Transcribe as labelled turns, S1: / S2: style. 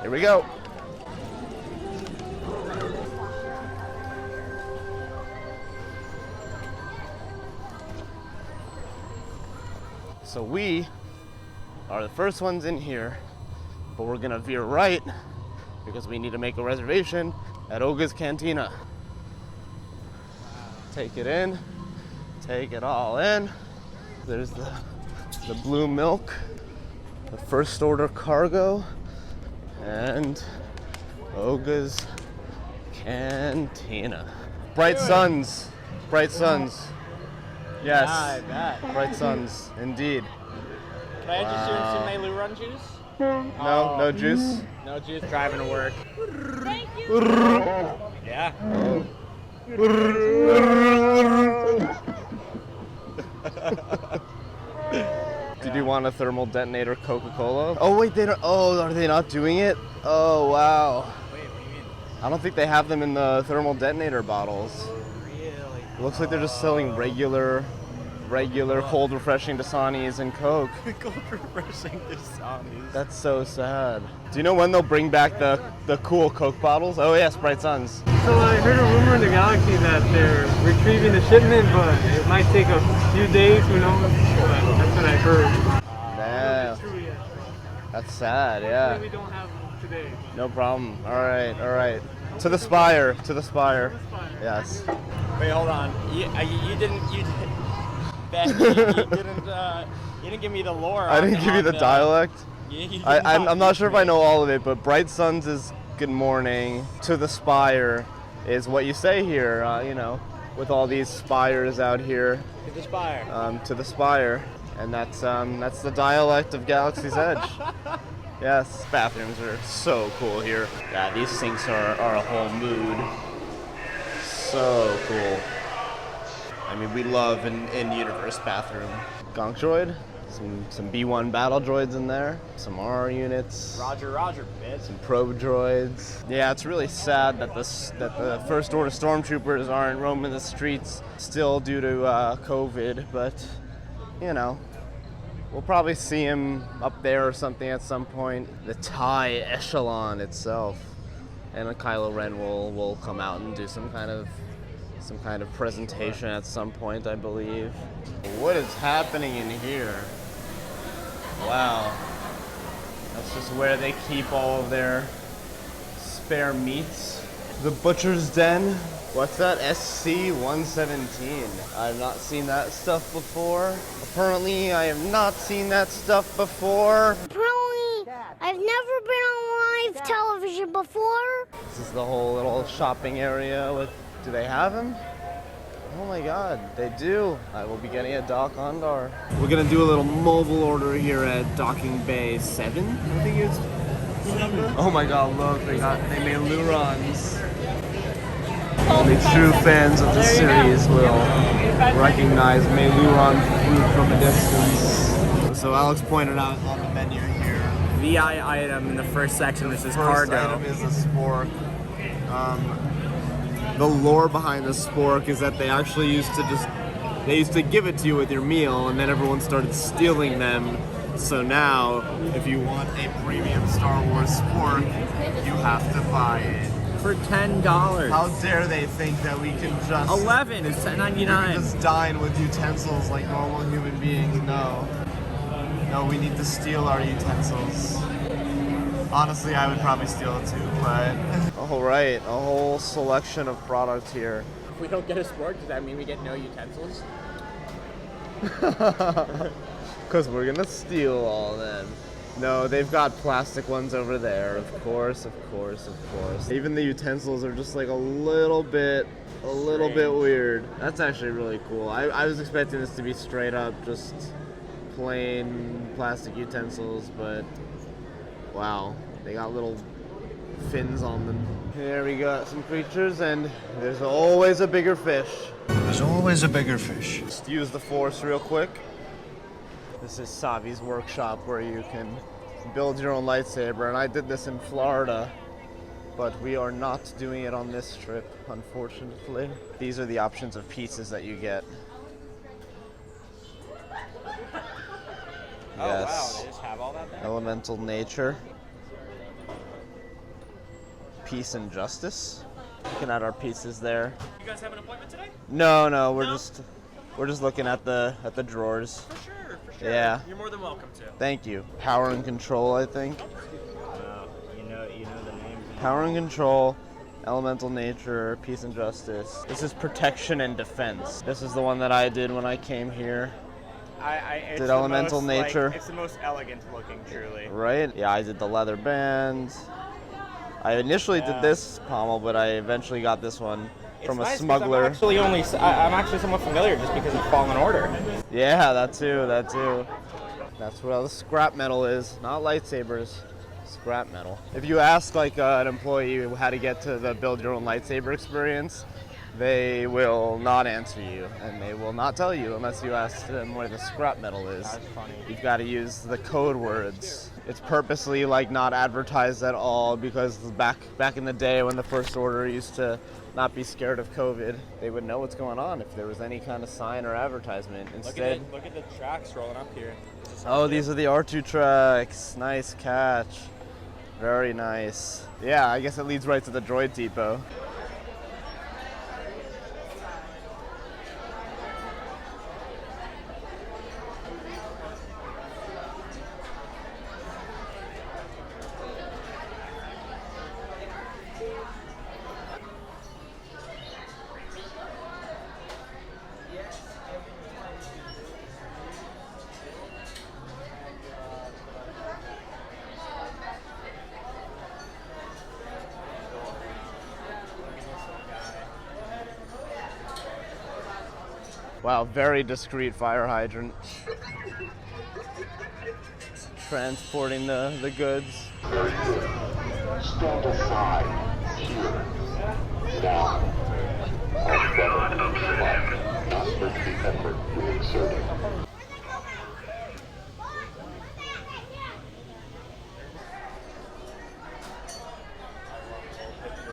S1: Here we go. So we are the first ones in here, but we're gonna veer right because we need to make a reservation at Oga's Cantina. Take it in, take it all in. There's the blue milk, the first order cargo, and Oga's Cantina. Bright suns, bright suns. Yes,
S2: I bet.
S1: bright suns, indeed.
S2: Can I just do some Mei Lu Run juice?
S1: No, no juice.
S2: No juice. Driving to work.
S3: Thank you.
S2: Yeah.
S1: Did you want a thermal detonator Coca-Cola? Oh wait, they don't. Oh, are they not doing it? Oh wow.
S2: Wait, what do you mean?
S1: I don't think they have them in the thermal detonator bottles.
S2: Really?
S1: It looks like they're just selling regular cold refreshing Dasanis and Coke.
S2: Cold refreshing Dasanis.
S1: That's so sad. Do you know when they'll bring back the cool Coke bottles? Oh yes, Bright Suns.
S4: So I heard a rumor in the galaxy that they're retrieving the shipment, but it might take a few days, who knows? But that's what I heard.
S1: Yeah,
S4: True yet.
S1: that's sad, yeah.
S4: We don't have them today.
S1: No problem. All right. To the spire, to the spire. Yes.
S2: Wait, hold on. You didn't give me the lore.
S1: I didn't give you the dialect. I'm
S2: I'm
S1: not sure if I know all of it, but Bright Suns is good morning. To the spire is what you say here, you know, with all these spires out here.
S2: To the spire.
S1: To the spire. And that's the dialect of Galaxy's Edge. Yes, bathrooms are so cool here. Yeah, these sinks are a whole mood. So cool. I mean, we love an in-universe bathroom. Gonk droid, some B1 battle droids in there, some R units.
S2: Roger, bitch.
S1: Some probe droids. Yeah, it's really sad that the First Order stormtroopers aren't roaming the streets still due to COVID, but you know, we'll probably see him up there or something at some point. The Tie Echelon itself, and Kylo Ren will come out and do some kind of presentation at some point, I believe. What is happening in here? Wow. That's just where they keep all of their spare meats. The Butcher's Den. What's that? SC-117. I've not seen that stuff before. Apparently, I have not seen that stuff before.
S3: Apparently, I've never been on live television before.
S1: This is the whole little shopping area with... Do they have him? Oh my god, they do. I will be getting a Doc Ondar. We're gonna do a little mobile order here at Docking Bay 7, I think it's the number. Oh my god, look, they made Lurons. Only true fans of the series will recognize Meiluron fruit from a distance. So Alex pointed out on the menu here.
S2: VI item in the first section, which is cargo.
S1: First item is a spork. The lore behind the spork is that they actually used to give it to you with your meal, and then everyone started stealing them. So now, if you want a premium Star Wars spork, you have to buy it.
S2: For $10.
S1: How dare they think that we can just...
S2: 11 is $10.99.
S1: Just dine with utensils like normal human beings. No. No, we need to steal our utensils. Honestly, I would probably steal it too, but... Alright, a whole selection of products here.
S2: If we don't get a sport, does that mean we get no utensils?
S1: Because we're gonna steal all of them. No, they've got plastic ones over there, of course. Even the utensils are just like a little bit weird. That's actually really cool. I was expecting this to be straight up just plain plastic utensils, but wow, they got little fins on them. Here we got some creatures, and there's always a bigger fish.
S5: There's always a bigger fish.
S1: Just use the Force real quick. This is Savi's workshop where you can build your own lightsaber, and I did this in Florida, but we are not doing it on this trip, unfortunately. These are the options of pieces that you get.
S2: Oh wow, they just have all that there?
S1: Elemental nature. Peace and Justice. Looking at our pieces there.
S6: You guys have an appointment today?
S1: No, we're just looking at the drawers.
S6: For sure.
S1: Yeah.
S6: You're more than welcome to.
S1: Thank you. Power and Control, I think.
S2: You know the name.
S1: Power and Control, Elemental Nature, Peace and Justice. This is Protection and Defense. This is the one that I did when I came here.
S2: It's
S1: Did
S2: the
S1: Elemental
S2: most,
S1: Nature.
S2: It's the most elegant looking, truly.
S1: Right? Yeah, I did the leather band. I initially did this pommel, but I eventually got this one from a smuggler.
S2: I'm actually somewhat familiar just because of Fallen Order.
S1: Yeah, that too. That's what all the scrap metal is, not lightsabers. Scrap metal. If you ask like an employee how to get to the build your own lightsaber experience, they will not answer you, and they will not tell you unless you ask them where the scrap metal is.
S2: That's funny.
S1: You've got to use the code words. It's purposely like not advertised at all because back in the day when the First Order used to not be scared of COVID, they would know what's going on if there was any kind of sign or advertisement. Instead,
S2: Look at the tracks rolling up here.
S1: oh, these are the R2 tracks. Nice catch. Very nice. Yeah, I guess it leads right to the Droid Depot. Wow, very discreet fire hydrant. Transporting the goods.
S7: Stand aside. Here. Now. Our brother, but not with the effort you're exerting.